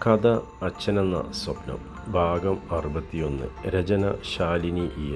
കഥ അച്ഛനെന്ന സ്വപ്നം ഭാഗം 61. രചന ശാലിനി ഇ.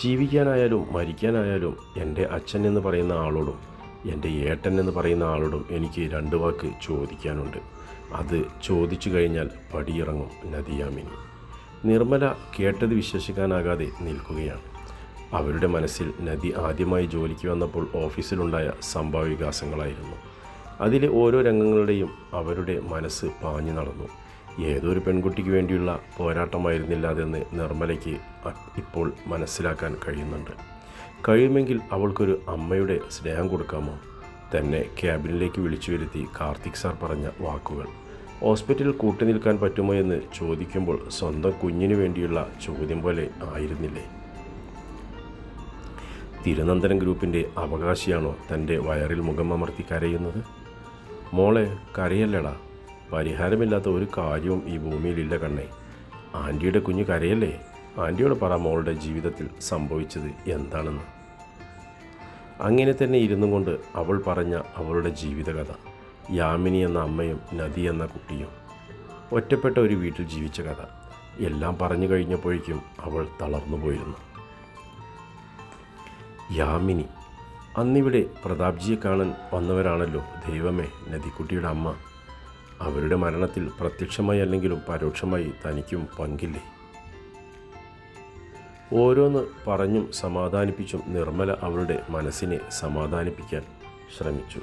ജീവിക്കാനായാലും മരിക്കാനായാലും എൻ്റെ അച്ഛൻ എന്ന് പറയുന്ന ആളോടും എൻ്റെ ഏട്ടൻ എന്ന് പറയുന്ന ആളോടും എനിക്ക് രണ്ട് വാക്ക് ചോദിക്കാനുണ്ട്. അത് ചോദിച്ചു കഴിഞ്ഞാൽ പടിയിറങ്ങും നദിയാമിനി. നിർമ്മല കേട്ടത് വിശ്വസിക്കാനാകാതെ നിൽക്കുകയാണ്. അവരുടെ മനസ്സിൽ നദി ആദ്യമായി ജോലിക്ക് വന്നപ്പോൾ ഓഫീസിലുണ്ടായ സംഭവവികാസങ്ങളായിരുന്നു. അതിലെ ഓരോ രംഗങ്ങളുടെയും അവരുടെ മനസ്സ് പാഞ്ഞു നടന്നു. ഏതൊരു പെൺകുട്ടിക്ക് വേണ്ടിയുള്ള പോരാട്ടമായിരുന്നില്ല അതെന്ന് നിർമ്മലയ്ക്ക് ഇപ്പോൾ മനസ്സിലാക്കാൻ കഴിയുന്നുണ്ട്. കഴിയുമെങ്കിൽ അവൾക്കൊരു അമ്മയുടെ സ്നേഹം കൊടുക്കാമോ? തന്നെ ക്യാബിനിലേക്ക് വിളിച്ചു വരുത്തി കാർത്തിക് സാർ പറഞ്ഞ വാക്കുകൾ ഹോസ്പിറ്റലിൽ കൂട്ടുനിൽക്കാൻ പറ്റുമോ എന്ന് ചോദിക്കുമ്പോൾ സ്വന്തം കുഞ്ഞിനു വേണ്ടിയുള്ള ചോദ്യം പോലെ ആയിരുന്നില്ലേ? തിരുനന്ദനം ഗ്രൂപ്പിൻ്റെ അവകാശിയാണോ തൻ്റെ വയറിൽ മുഖമമർത്തി കരയുന്നത്? മോളെ കരയല്ലടാ, പരിഹാരമില്ലാത്ത ഒരു കാര്യവും ഈ ഭൂമിയിലില്ല കണ്ണേ. ആൻറ്റിയുടെ കുഞ്ഞ് കരയല്ലേ? ആൻറ്റിയോട് പറ മോളുടെ ജീവിതത്തിൽ സംഭവിച്ചത് എന്താണെന്ന്. അങ്ങനെ തന്നെ ഇരുന്നു കൊണ്ട് അവൾ പറഞ്ഞ അവളുടെ ജീവിതകഥ. യാമിനി എന്ന അമ്മയും നദി എന്ന കുട്ടിയും ഒറ്റപ്പെട്ട ഒരു വീട്ടിൽ ജീവിച്ച കഥ. എല്ലാം പറഞ്ഞു കഴിഞ്ഞപ്പോഴേക്കും അവൾ തളർന്നു പോയിരുന്നു. യാമിനി അന്നിവിടെ പ്രതാപ്ജിയെ കാണാൻ വന്നവരാണല്ലോ ദൈവമേ നദിക്കുട്ടിയുടെ അമ്മ. അവരുടെ മരണത്തിൽ പ്രത്യക്ഷമായി അല്ലെങ്കിലും പരോക്ഷമായി തനിക്കും പങ്കില്ലേ? ഓരോന്ന് പറഞ്ഞും സമാധാനിപ്പിച്ചും നിർമ്മല അവളുടെ മനസ്സിനെ സമാധാനിപ്പിക്കാൻ ശ്രമിച്ചു.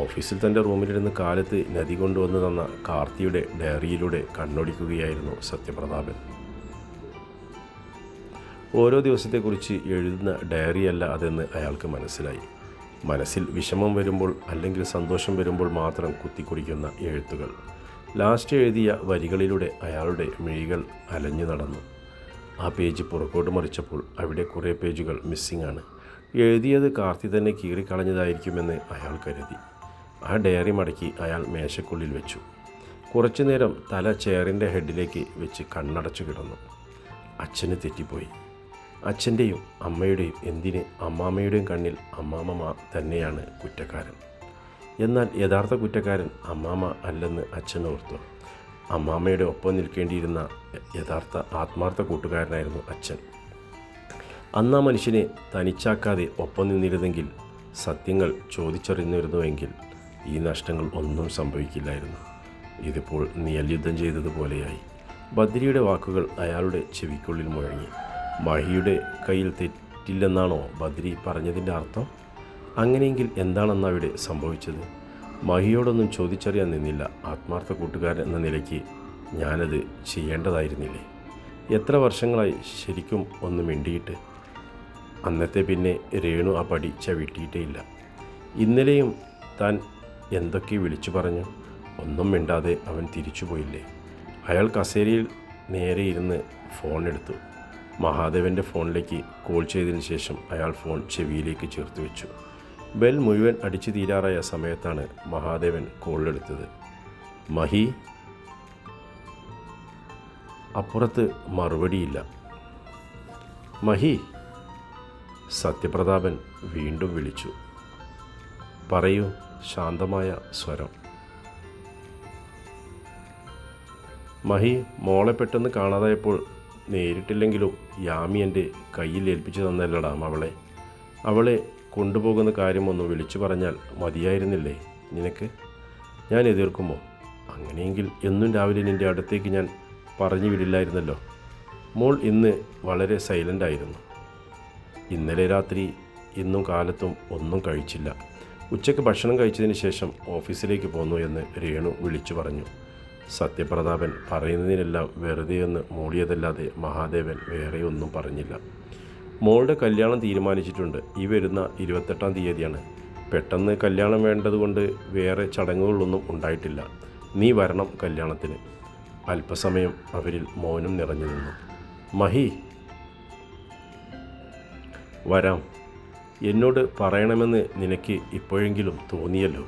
ഓഫീസിൽ തൻ്റെ റൂമിലിരുന്ന് കാലത്ത് നദി കൊണ്ടുവന്ന് തന്ന കാർത്തിയുടെ ഡയറിയിലൂടെ കണ്ണോടിക്കുകയായിരുന്നു സത്യപ്രതാപൻ. ഓരോ ദിവസത്തെക്കുറിച്ച് എഴുതുന്ന ഡയറിയല്ല അതെന്ന് അയാൾക്ക് മനസ്സിലായി. മനസ്സിൽ വിഷമം വരുമ്പോൾ അല്ലെങ്കിൽ സന്തോഷം വരുമ്പോൾ മാത്രം കുത്തിക്കുറിക്കുന്ന എഴുത്തുകൾ. ലാസ്റ്റ് എഴുതിയ വരികളിലൂടെ അയാളുടെ മിഴികൾ അലഞ്ഞു നടന്നു. ആ പേജ് പുറകോട്ട് മറിച്ചപ്പോൾ അവിടെ കുറേ പേജുകൾ മിസ്സിംഗ് ആണ്. എഴുതിയത് കാർത്തി തന്നെ കീറിക്കളഞ്ഞതായിരിക്കുമെന്ന് അയാൾ കരുതി. ആ ഡയറി മടക്കി അയാൾ മേശക്കുള്ളിൽ വെച്ചു. കുറച്ചു നേരം തല ചെയറിൻ്റെ ഹെഡിലേക്ക് വെച്ച് കണ്ണടച്ചു കിടന്നു. അച്ഛന് തെറ്റിപ്പോയി. അച്ഛൻ്റെയും അമ്മയുടെയും എന്തിന് അമ്മാമ്മയുടെയും കണ്ണിൽ അമ്മാമ്മ തന്നെയാണ് കുറ്റക്കാരൻ. എന്നാൽ യഥാർത്ഥ കുറ്റക്കാരൻ അമ്മാമ്മ അല്ലെന്ന് അച്ഛൻ ഓർത്തു. അമ്മാമ്മയുടെ ഒപ്പം നിൽക്കേണ്ടിയിരുന്ന യഥാർത്ഥ ആത്മാർത്ഥ കൂട്ടുകാരനായിരുന്നു അച്ഛൻ. അന്ന് ആ മനുഷ്യനെ തനിച്ചാക്കാതെ ഒപ്പം നിന്നിരുന്നെങ്കിൽ, സത്യങ്ങൾ ചോദിച്ചറിഞ്ഞിരുന്നുവെങ്കിൽ ഈ നഷ്ടങ്ങൾ ഒന്നും സംഭവിക്കില്ലായിരുന്നു. ഇതിപ്പോൾ നിഴൽയുദ്ധം ചെയ്തതുപോലെയായി. ബദ്രിയുടെ വാക്കുകൾ അയാളുടെ ചെവിക്കുള്ളിൽ മുഴങ്ങി. മഹിയുടെ കയ്യിൽ തെറ്റില്ലെന്നാണോ ബദ്രി പറഞ്ഞതിൻ്റെ അർത്ഥം? അങ്ങനെയെങ്കിൽ എന്താണെന്ന് അവിടെ സംഭവിച്ചത്? മഹിയോടൊന്നും ചോദിച്ചറിയാൻ നിന്നില്ല. ആത്മാർത്ഥ കൂട്ടുകാരൻ എന്ന നിലയ്ക്ക് ഞാനത് ചെയ്യേണ്ടതായിരുന്നില്ലേ? എത്ര വർഷങ്ങളായി ശരിക്കും ഒന്ന് മിണ്ടിയിട്ട്. അന്നത്തെ പിന്നെ രേണു ആ പടി ചവിട്ടിയിട്ടേയില്ല. ഇന്നലെയും താൻ എന്തൊക്കെ വിളിച്ചു പറഞ്ഞു. ഒന്നും മിണ്ടാതെ അവൻ തിരിച്ചുപോയില്ലേ? അയാൾ കസേരയിൽ നേരെ ഇരുന്ന് ഫോൺ എടുത്തു. മഹാദേവൻ്റെ ഫോണിലേക്ക് കോൾ ചെയ്തതിന് ശേഷം അയാൾ ഫോൺ ചെവിയിലേക്ക് ചേർത്ത് വെച്ചു. ബെൽ മുഴുവൻ അടിച്ചു തീരാറായ സമയത്താണ് മഹാദേവൻ കോളെടുത്തത്. മഹി. അപ്പുറത്ത് മറുപടിയില്ല. മഹി. സത്യപ്രതാപൻ വീണ്ടും വിളിച്ചു. പറയൂ. ശാന്തമായ സ്വരം. മഹി മോളെ പെട്ടെന്ന് കാണാതായപ്പോൾ നേരിട്ടില്ലെങ്കിലും യാമി എൻ്റെ കയ്യിൽ ഏൽപ്പിച്ചു തന്നല്ലടാ അവളെ കൊണ്ടുപോകുന്ന കാര്യമൊന്ന് വിളിച്ചു പറഞ്ഞാൽ മതിയായിരുന്നില്ലേ നിനക്ക്? ഞാൻ എതിർക്കുമോ? അങ്ങനെയെങ്കിൽ എന്നും രാവിലെ നിൻ്റെ അടുത്തേക്ക് ഞാൻ പറഞ്ഞു വിടില്ലായിരുന്നല്ലോ. മോൾ ഇന്ന് വളരെ സൈലൻ്റായിരുന്നു. ഇന്നലെ രാത്രി ഇന്നും കാലത്തും ഒന്നും കഴിച്ചില്ല. ഉച്ചയ്ക്ക് ഭക്ഷണം കഴിച്ചതിന് ശേഷം ഓഫീസിലേക്ക് പോന്നു എന്ന് രേണു വിളിച്ചു പറഞ്ഞു. സത്യപ്രതാപൻ പറയുന്നതിനെല്ലാം വെറുതെയൊന്ന് മൂടിയതല്ലാതെ മഹാദേവൻ വേറെ ഒന്നും പറഞ്ഞില്ല. മോളുടെ കല്യാണം തീരുമാനിച്ചിട്ടുണ്ട്. ഈ വരുന്ന 28-ാം തീയതിയാണ്. പെട്ടെന്ന് കല്യാണം വേണ്ടതുകൊണ്ട് വേറെ ചടങ്ങുകളൊന്നും ഉണ്ടായിട്ടില്ല. നീ വരണം കല്യാണത്തിന്. അല്പസമയം അവരിൽ മൗനം നിറഞ്ഞു നിന്നു. മഹി. വരാം. എന്നോട് പറയണമെന്ന് നിനക്ക് ഇപ്പോഴെങ്കിലും തോന്നിയല്ലോ.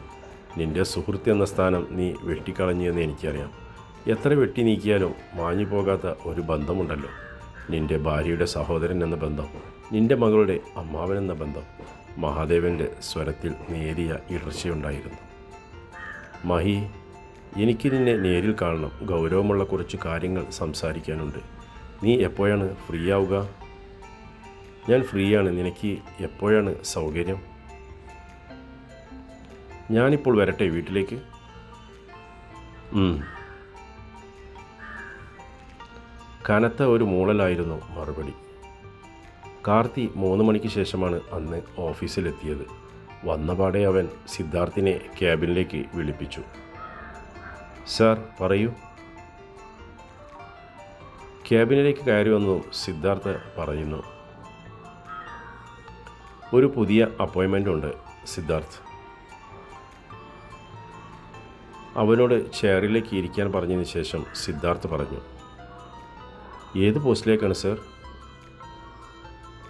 നിൻ്റെ സുഹൃത്ത് എന്ന സ്ഥാനം നീ വെട്ടിക്കളഞ്ഞു എന്ന് എനിക്കറിയാം. എത്ര വെട്ടി നീക്കിയാലും മാഞ്ഞു പോകാത്ത ഒരു ബന്ധമുണ്ടല്ലോ. നിൻ്റെ ഭാര്യയുടെ സഹോദരൻ എന്ന ബന്ധം, നിൻ്റെ മകളുടെ അമ്മാവൻ എന്ന ബന്ധം. മഹാദേവൻ്റെ സ്വരത്തിൽ നേരിയ ഇടർച്ചയുണ്ടായിരുന്നു. മഹി, എനിക്ക് നിന്നെ നേരിൽ കാണണം. ഗൗരവമുള്ള കുറച്ച് കാര്യങ്ങൾ സംസാരിക്കാനുണ്ട്. നീ എപ്പോഴാണ് ഫ്രീ ആവുക? ഞാൻ ഫ്രീയാണ്. നിനക്ക് എപ്പോഴാണ് സൗകര്യം? ഞാനിപ്പോൾ വരട്ടെ വീട്ടിലേക്ക്? കനത്ത ഒരു മൂളലായിരുന്നു മറുപടി. കാർത്തി 3 മണിക്ക് ശേഷമാണ് അന്ന് ഓഫീസിലെത്തിയത്. വന്നപാടെ അവൻ സിദ്ധാർത്ഥിനെ ക്യാബിനിലേക്ക് വിളിപ്പിച്ചു. സാർ, പറയൂ. ക്യാബിനിലേക്ക് കയറി വന്നു സിദ്ധാർത്ഥ് പറയുന്നു. ഒരു പുതിയ അപ്പോയിൻമെൻ്റ് ഉണ്ട് സിദ്ധാർത്ഥ്. അവനോട് ചെയറിലേക്ക് ഇരിക്കാൻ പറഞ്ഞതിന് ശേഷം സിദ്ധാർത്ഥ് പറഞ്ഞു. ഏത് പോസ്റ്റിലേക്കാണ് സർ?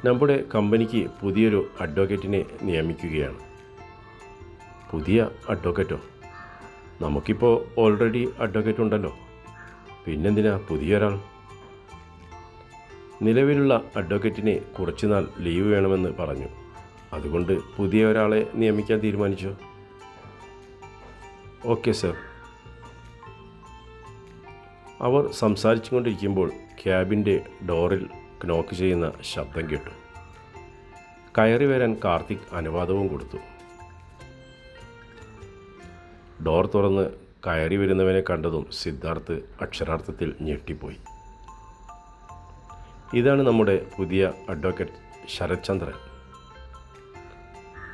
നമ്മുടെ കമ്പനിക്ക് പുതിയൊരു അഡ്വക്കേറ്റിനെ നിയമിക്കുകയാണ്. പുതിയ അഡ്വക്കേറ്റോ? നമുക്കിപ്പോൾ ഓൾറെഡി അഡ്വക്കേറ്റ് ഉണ്ടല്ലോ, പിന്നെന്തിനാ പുതിയൊരാൾ? നിലവിലുള്ള അഡ്വക്കേറ്റിനെ കുറച്ചുനാൾ ലീവ് വേണമെന്ന് പറഞ്ഞു. അതുകൊണ്ട് പുതിയ ഒരാളെ നിയമിക്കാൻ തീരുമാനിച്ചു. Okay sir. അവർ സംസാരിച്ചു കൊണ്ടിരിക്കുമ്പോൾ ക്യാബിൻ്റെ ഡോറിൽ നോക്ക് ചെയ്യുന്ന ശബ്ദം കേട്ടു. കയറി വരാൻ കാർത്തിക് അനുവാദവും കൊടുത്തു. ഡോർ തുറന്ന് കയറി വരുന്നവനെ കണ്ടതും സിദ്ധാർത്ഥ് അക്ഷരാർത്ഥത്തിൽ ഞെട്ടിപ്പോയി. ഇതാണ് നമ്മുടെ പുതിയ അഡ്വക്കേറ്റ് ശരത് ചന്ദ്രൻ.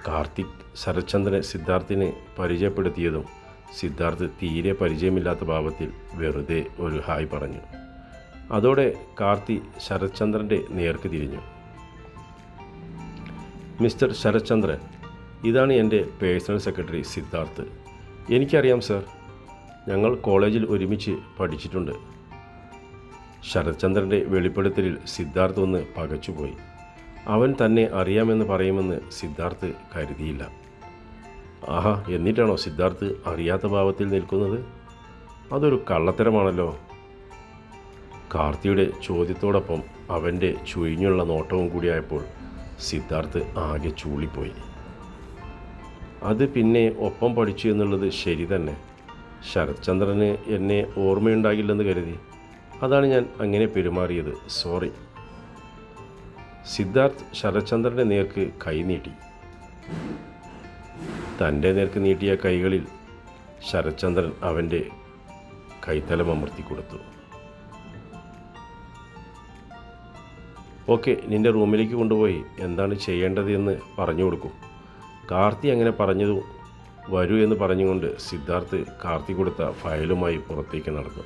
കാർത്തിക് ശരത്ചന്ദ്രനെ സിദ്ധാർത്ഥിനെ പരിചയപ്പെടുത്തിയതും സിദ്ധാർത്ഥ് തീരെ പരിചയമില്ലാത്ത ഭാവത്തിൽ വെറുതെ ഒരു ഹായ് പറഞ്ഞു. അതോടെ കാർത്തി ശരത്ചന്ദ്രൻ്റെ നേർക്ക് തിരിഞ്ഞു. മിസ്റ്റർ ശരത്ചന്ദ്രൻ, ഇതാണ് എൻ്റെ പേഴ്സണൽ സെക്രട്ടറി സിദ്ധാർത്ഥ്. എനിക്കറിയാം സർ, ഞങ്ങൾ കോളേജിൽ ഒരുമിച്ച് പഠിച്ചിട്ടുണ്ട്. ശരത്ചന്ദ്രൻ്റെ വെളിപ്പെടുത്തലിൽ സിദ്ധാർത്ഥ് ഒന്ന് പകച്ചുപോയി. അവൻ തന്നെ അറിയാമെന്ന് പറയുമെന്ന് സിദ്ധാർത്ഥ് കരുതിയില്ല. ആഹാ, എന്നിട്ടാണോ സിദ്ധാർത്ഥ് അറിയാത്ത ഭാവത്തിൽ നിൽക്കുന്നത്? അതൊരു കള്ളത്തരമാണല്ലോ. കാർത്തിയുടെ ചോദ്യത്തോടൊപ്പം അവൻ്റെ ചുഴിഞ്ഞുള്ള നോട്ടവും കൂടിയായപ്പോൾ സിദ്ധാർത്ഥ് ആകെ ചൂളിപ്പോയി. അത് പിന്നെ ഒപ്പം പഠിച്ചു എന്നുള്ളത് ശരി തന്നെ. ശരത്ചന്ദ്രന് എന്നെ ഓർമ്മയുണ്ടാകില്ലെന്ന് കരുതി. അതാണ് ഞാൻ അങ്ങനെ പെരുമാറിയത്. സോറി. സിദ്ധാർത്ഥ് ശരത്ചന്ദ്രൻ്റെ നേർക്ക് കൈ നീട്ടി. തൻ്റെ നേർക്ക് നീട്ടിയ കൈകളിൽ ശരത്ചന്ദ്രൻ അവൻ്റെ കൈത്തലം അമർത്തി കൊടുത്തു. ഓക്കെ, നിൻ്റെ റൂമിലേക്ക് കൊണ്ടുപോയി എന്താണ് ചെയ്യേണ്ടത് എന്ന് പറഞ്ഞു കൊടുക്കും. കാർത്തി അങ്ങനെ പറഞ്ഞതും വരൂ എന്ന് പറഞ്ഞുകൊണ്ട് സിദ്ധാർത്ഥ് കാർത്തി കൊടുത്ത ഫയലുമായി പുറത്തേക്ക് നടന്നു.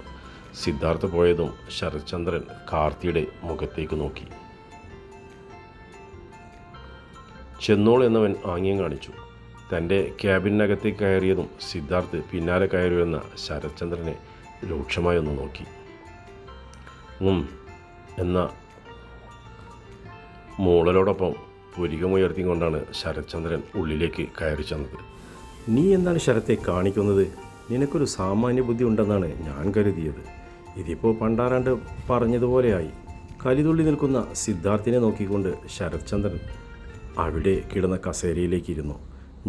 സിദ്ധാർത്ഥ് പോയതും ശരത്ചന്ദ്രൻ കാർത്തിയുടെ മുഖത്തേക്ക് നോക്കി. ചെന്നോൾ എന്നവൻ ആംഗ്യം കാണിച്ചു. തൻ്റെ ക്യാബിനകത്തേക്ക് കയറിയതും സിദ്ധാർത്ഥ് പിന്നാലെ കയറിയെന്ന ശരത്ചന്ദ്രനെ രൂക്ഷമായി ഒന്ന് നോക്കി. എന്ന മൂളലോടൊപ്പം പുരികമുയർത്തിക്കൊണ്ടാണ് ശരത്ചന്ദ്രൻ ഉള്ളിലേക്ക് കയറി ചെന്നത്. നീ എന്താണ് ശരത്തെ കാണിക്കുന്നത്? നിനക്കൊരു സാമാന്യ ബുദ്ധി ഉണ്ടെന്നാണ് ഞാൻ കരുതിയത്. ഇതിപ്പോൾ പണ്ടാരാണ്ട് പറഞ്ഞതുപോലെയായി. കലിതുള്ളി നിൽക്കുന്ന സിദ്ധാർത്ഥിനെ നോക്കിക്കൊണ്ട് ശരത്ചന്ദ്രൻ അവിടെ കിടന്ന കസേരയിലേക്ക് ഇരുന്നു.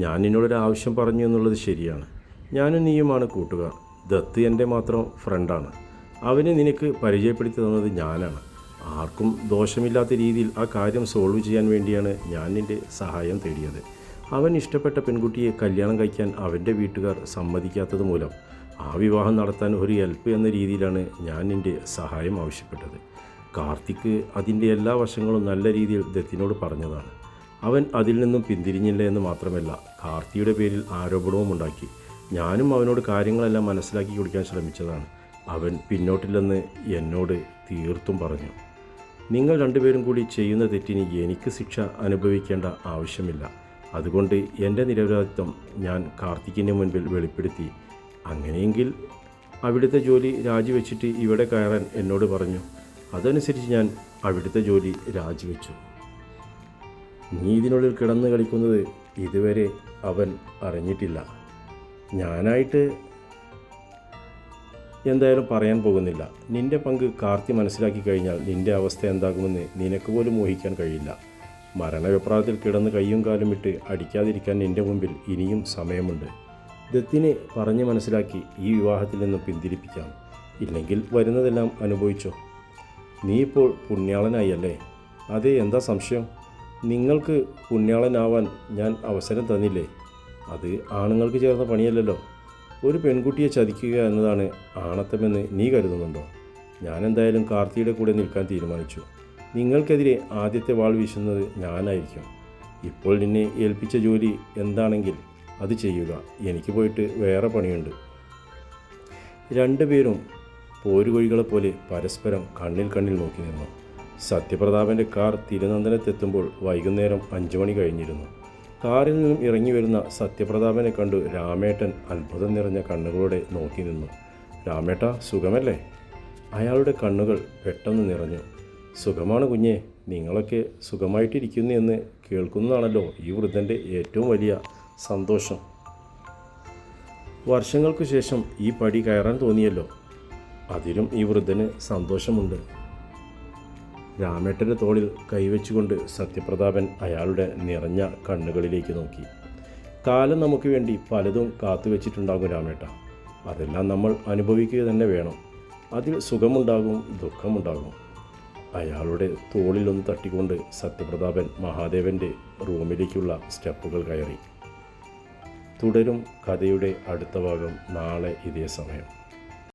ഞാൻ നിന്നോടൊരു ആവശ്യം പറഞ്ഞു എന്നുള്ളത് ശരിയാണ്. ഞാനും നീയുമാണ് കൂട്ടുകാർ. ദത്ത് എൻ്റെ മാത്രം ഫ്രണ്ടാണ്. അവനെ നിനക്ക് പരിചയപ്പെടുത്തി തന്നത് ഞാനാണ്. ആർക്കും ദോഷമില്ലാത്ത രീതിയിൽ ആ കാര്യം സോൾവ് ചെയ്യാൻ വേണ്ടിയാണ് ഞാൻ നിൻ്റെ സഹായം തേടിയത്. അവൻ ഇഷ്ടപ്പെട്ട പെൺകുട്ടിയെ കല്യാണം കഴിക്കാൻ അവൻ്റെ വീട്ടുകാർ സമ്മതിക്കാത്തത് മൂലം ആ വിവാഹം നടത്താൻ ഒരു ഹെൽപ്പ് എന്ന രീതിയിലാണ് ഞാൻ നിൻ്റെ സഹായം ആവശ്യപ്പെട്ടത്. കാർത്തിക് അതിൻ്റെ എല്ലാ വശങ്ങളും നല്ല രീതിയിൽ ദത്തിനോട് പറഞ്ഞതാണ്. അവൻ അതിൽ നിന്നും പിന്തിരിഞ്ഞില്ല എന്ന് മാത്രമല്ല, കാർത്തിയുടെ പേരിൽ ആരോപണവും ഉണ്ടാക്കി. ഞാനും അവനോട് കാര്യങ്ങളെല്ലാം മനസ്സിലാക്കി കൊടുക്കാൻ ശ്രമിച്ചതാണ്. അവൻ പിന്നോട്ടില്ലെന്ന് എന്നോട് തീർത്തും പറഞ്ഞു. നിങ്ങൾ രണ്ടുപേരും കൂടി ചെയ്യുന്ന തെറ്റിന് എനിക്ക് ശിക്ഷ അനുഭവിക്കേണ്ട ആവശ്യമില്ല. അതുകൊണ്ട് എൻ്റെ നിരപരാധിത്വം ഞാൻ കാർത്തിക്കിൻ്റെ മുൻപിൽ വെളിപ്പെടുത്തി. അങ്ങനെയെങ്കിൽ അവിടുത്തെ ജോലി രാജിവെച്ചിട്ട് ഇവിടെ കയറാൻ എന്നോട് പറഞ്ഞു. അതനുസരിച്ച് ഞാൻ അവിടുത്തെ ജോലി രാജിവെച്ചു. നീ ഇതിനുള്ളിൽ കിടന്ന് കളിക്കുന്നത് ഇതുവരെ അവൻ അറിഞ്ഞിട്ടില്ല. ഞാനായിട്ട് എന്തായാലും പറയാൻ പോകുന്നില്ല. നിൻ്റെ പങ്ക് കാർത്തി മനസ്സിലാക്കി കഴിഞ്ഞാൽ നിൻ്റെ അവസ്ഥ എന്താകുമെന്ന് നിനക്ക് പോലും ഊഹിക്കാൻ കഴിയില്ല. മരണവിപ്രായത്തിൽ കിടന്ന് കയ്യും കാലും ഇട്ട് അടിക്കാതിരിക്കാൻ നിൻ്റെ മുമ്പിൽ ഇനിയും സമയമുണ്ട്. ദത്തിനെ പറഞ്ഞ് മനസ്സിലാക്കി ഈ വിവാഹത്തിൽ നിന്ന് പിന്തിരിപ്പിക്കാം. ഇല്ലെങ്കിൽ വരുന്നതെല്ലാം അനുഭവിച്ചോ. നീ ഇപ്പോൾ പുണ്യാളനായി അല്ലേ? അതെ, എന്താ സംശയം? നിങ്ങൾക്ക് പുണ്യാളനാവാൻ ഞാൻ അവസരം തന്നില്ലേ? അത് ആണുങ്ങൾക്ക് ചേർന്ന പണിയല്ലല്ലോ. ഒരു പെൺകുട്ടിയെ ചതിക്കുക എന്നതാണ് ആണത്തമെന്ന് നീ കരുതുന്നുണ്ടോ? ഞാൻ എന്തായാലും കാർത്തിയുടെ കൂടെ നിൽക്കാൻ തീരുമാനിച്ചു. നിങ്ങൾക്കെതിരെ ആദ്യത്തെ വാൾ വീശുന്നത് ഞാനായിരിക്കും. ഇപ്പോൾ നിന്നെ ഏൽപ്പിച്ച ജോലി എന്താണെങ്കിൽ അത് ചെയ്യുക. എനിക്ക് പോയിട്ട് വേറെ പണിയുണ്ട്. രണ്ടുപേരും പോരുകോഴികളെപ്പോലെ പരസ്പരം കണ്ണിൽ നോക്കി നിന്നു. സത്യപ്രതാപൻ്റെ കാർ തിരുനന്ദനത്തെത്തുമ്പോൾ വൈകുന്നേരം 5 മണി കഴിഞ്ഞിരുന്നു. കാറിൽ നിന്നും ഇറങ്ങി വരുന്ന സത്യപ്രതാപനെ കണ്ടു രാമേട്ടൻ അത്ഭുതം നിറഞ്ഞ കണ്ണുകളോടെ നോക്കി നിന്നു. രാമേട്ട, സുഖമല്ലേ? അയാളുടെ കണ്ണുകൾ പെട്ടെന്ന് നിറഞ്ഞു. സുഖമാണ് കുഞ്ഞേ, നിങ്ങളൊക്കെ സുഖമായിട്ടിരിക്കുന്നു എന്ന് കേൾക്കുന്നതാണല്ലോ ഈ വൃദ്ധൻ്റെ ഏറ്റവും വലിയ സന്തോഷം. വർഷങ്ങൾക്കു ശേഷം ഈ പടി കയറാൻ തോന്നിയല്ലോ, അതിലും ഈ വൃദ്ധന് സന്തോഷമുണ്ട്. രാമേട്ടൻ്റെ തോളിൽ കൈവച്ചുകൊണ്ട് സത്യപ്രതാപൻ അയാളുടെ നിറഞ്ഞ കണ്ണുകളിലേക്ക് നോക്കി. കാലം നമുക്ക് വേണ്ടി പലതും കാത്തുവെച്ചിട്ടുണ്ടാകും രാമേട്ട. അതെല്ലാം നമ്മൾ അനുഭവിക്കുക തന്നെ വേണം. അതിൽ സുഖമുണ്ടാകും, ദുഃഖമുണ്ടാകും. അയാളുടെ തോളിലൊന്ന് തട്ടിക്കൊണ്ട് സത്യപ്രതാപൻ മഹാദേവൻ്റെ റൂമിലേക്കുള്ള സ്റ്റെപ്പുകൾ കയറി. തുടരും കഥയുടെ അടുത്ത ഭാഗം നാളെ ഇതേ സമയം.